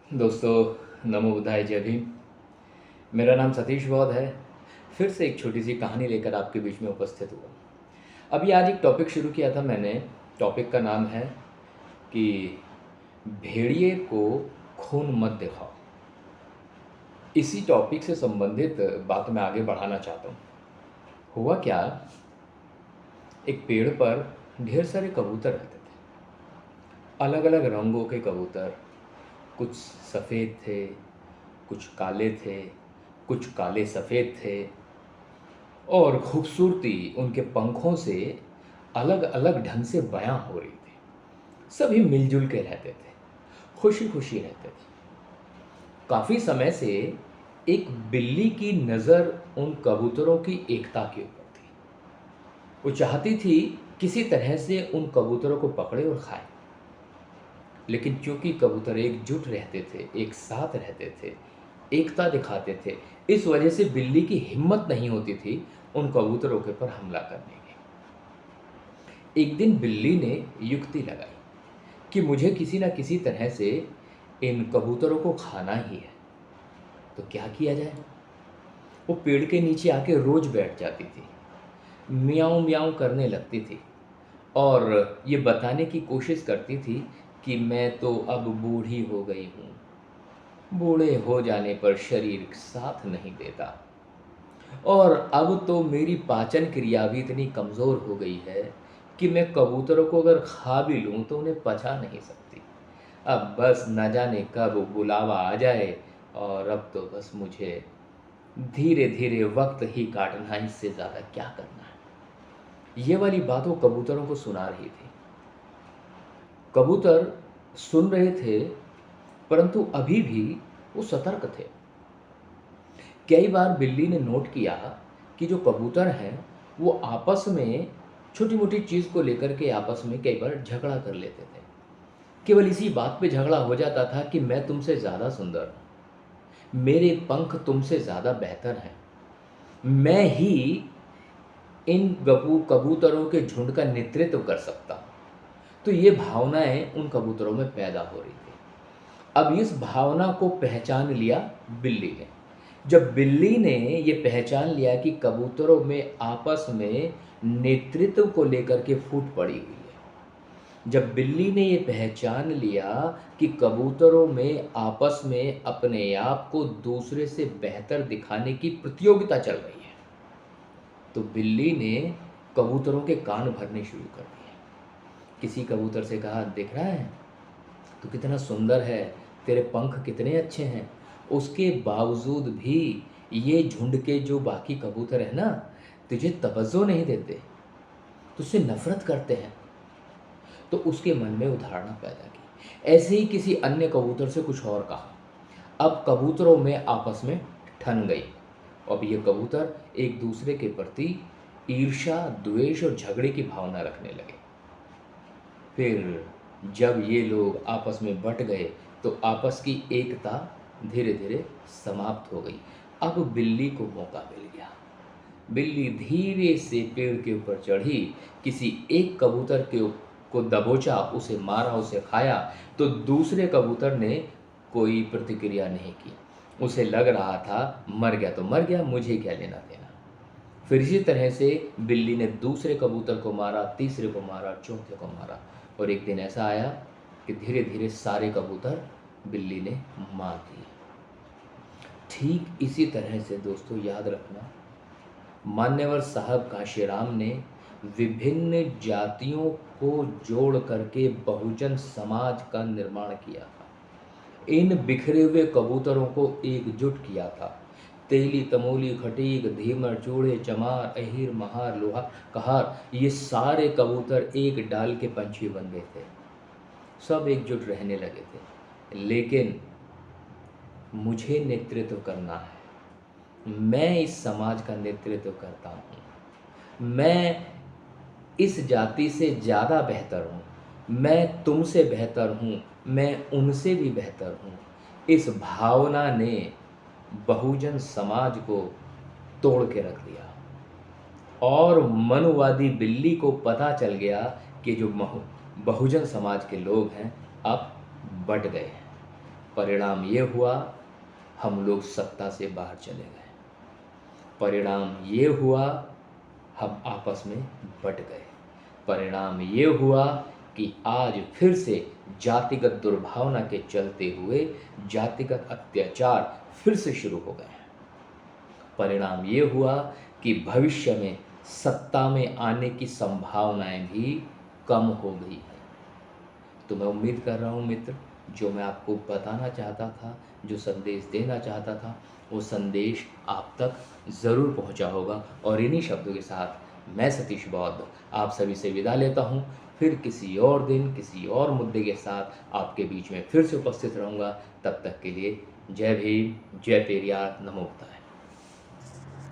दोस्तों, नमो बुद्धाय, जय भीम। मेरा नाम सतीश बौद्ध है। फिर से एक छोटी सी कहानी लेकर आपके बीच में उपस्थित हुआ। अभी आज एक टॉपिक शुरू किया था मैंने। टॉपिक का नाम है कि भेड़िए को खून मत दिखाओ। इसी टॉपिक से संबंधित बात मैं आगे बढ़ाना चाहता हूँ। हुआ क्या, एक पेड़ पर ढेर सारे कबूतर रहते थे, अलग अलग रंगों के कबूतर। कुछ सफ़ेद थे, कुछ काले थे, कुछ काले सफ़ेद थे, और खूबसूरती उनके पंखों से अलग अलग ढंग से बयां हो रही थी। सभी मिलजुल के रहते थे, खुशी खुशी रहते थे। काफ़ी समय से एक बिल्ली की नज़र उन कबूतरों की एकता के ऊपर थी। वो चाहती थी किसी तरह से उन कबूतरों को पकड़े और खाए, लेकिन चूंकि कबूतर एकजुट रहते थे, एक साथ रहते थे, एकता दिखाते थे, इस वजह से बिल्ली की हिम्मत नहीं होती थी उन कबूतरों के ऊपर हमला करने की। एक दिन बिल्ली ने युक्ति लगाई कि मुझे किसी न किसी तरह से इन कबूतरों को खाना ही है। तो क्या किया जाए? वो पेड़ के नीचे आके रोज बैठ जाती थी, मियाऊं मियाऊं करने लगती थी और ये बताने की कोशिश करती थी कि मैं तो अब बूढ़ी हो गई हूँ, बूढ़े हो जाने पर शरीर साथ नहीं देता, और अब तो मेरी पाचन क्रिया भी इतनी कमज़ोर हो गई है कि मैं कबूतरों को अगर खा भी लूँ तो उन्हें पचा नहीं सकती। अब बस न जाने कब बुलावा आ जाए, और अब तो बस मुझे धीरे धीरे वक्त ही काटना है, इससे ज़्यादा क्या करना है। ये वाली बात वो कबूतरों को सुना रही थी। कबूतर सुन रहे थे, परंतु अभी भी वो सतर्क थे। कई बार बिल्ली ने नोट किया कि जो कबूतर हैं वो आपस में छोटी मोटी चीज़ को लेकर के आपस में कई बार झगड़ा कर लेते थे। केवल इसी बात पे झगड़ा हो जाता था कि मैं तुमसे ज़्यादा सुंदर हूँ, मेरे पंख तुमसे ज़्यादा बेहतर हैं, मैं ही इन कबूतरों के झुंड का नेतृत्व कर सकता हूँ। तो ये भावनाएं उन कबूतरों में पैदा हो रही थी। अब इस भावना को पहचान लिया बिल्ली ने। जब बिल्ली ने ये पहचान लिया कि कबूतरों में आपस में नेतृत्व को लेकर के फूट पड़ी हुई है, जब बिल्ली ने ये पहचान लिया कि कबूतरों में आपस में अपने आप को दूसरे से बेहतर दिखाने की प्रतियोगिता चल रही है, तो बिल्ली ने कबूतरों के कान भरने शुरू कर दिए। किसी कबूतर से कहा, देख रहा है तू कितना सुंदर है, तेरे पंख कितने अच्छे हैं, उसके बावजूद भी ये झुंड के जो बाकी कबूतर हैं ना, तुझे तवज्जो नहीं देते, तुझसे नफरत करते हैं। तो उसके मन में उधारणा पैदा की। ऐसे ही किसी अन्य कबूतर से कुछ और कहा। अब कबूतरों में आपस में ठन गई। अब ये कबूतर एक दूसरे के प्रति ईर्ष्या, द्वेष और झगड़े की भावना रखने लगे। फिर जब ये लोग आपस में बट गए तो आपस की एकता धीरे धीरे समाप्त हो गई। अब बिल्ली को मौका मिल गया। बिल्ली धीरे से पेड़ के ऊपर चढ़ी, किसी एक कबूतर को दबोचा, उसे मारा, उसे खाया। तो दूसरे कबूतर ने कोई प्रतिक्रिया नहीं की। उसे लग रहा था मर गया तो मर गया, मुझे क्या लेना देना। फिर इसी तरह से बिल्ली ने दूसरे कबूतर को मारा, तीसरे को मारा, चौथे को मारा, और एक दिन ऐसा आया कि धीरे धीरे सारे कबूतर बिल्ली ने मार दिए। ठीक इसी तरह से दोस्तों याद रखना, मान्यवर साहब काशीराम ने विभिन्न जातियों को जोड़ करके बहुजन समाज का निर्माण किया था। इन बिखरे हुए कबूतरों को एकजुट किया था। तेली, तमोली, खटीक, धीमर, चूड़े, चमार, अहिर, महार, लोहार, कहार, ये सारे कबूतर एक डाल के पंछी बन गए थे। सब एकजुट रहने लगे थे। लेकिन मुझे नेतृत्व करना है, मैं इस समाज का नेतृत्व करता हूँ, मैं इस जाति से ज़्यादा बेहतर हूँ, मैं तुमसे बेहतर हूँ, मैं उनसे भी बेहतर हूँ। इस भावना ने बहुजन समाज को तोड़ के रख दिया, और मनुवादी बिल्ली को पता चल गया कि जो बहुजन समाज के लोग हैं अब बट गए हैं। परिणाम ये हुआ, हम लोग सत्ता से बाहर चले गए। परिणाम ये हुआ, हम आपस में बट गए। परिणाम ये हुआ कि आज फिर से जातिगत दुर्भावना के चलते हुए जातिगत अत्याचार फिर से शुरू हो गए हैं। परिणाम ये हुआ कि भविष्य में सत्ता में आने की संभावनाएं भी कम हो गई है। तो मैं उम्मीद कर रहा हूँ मित्र, जो मैं आपको बताना चाहता था, जो संदेश देना चाहता था, वो संदेश आप तक ज़रूर पहुँचा होगा। और इन्हीं शब्दों के साथ मैं सतीश बौद्ध आप सभी से विदा लेता हूँ। फिर किसी और दिन किसी और मुद्दे के साथ आपके बीच में फिर से उपस्थित रहूँगा। तब तक के लिए जय भीम, जय पेरियार, नमो बुद्धाय।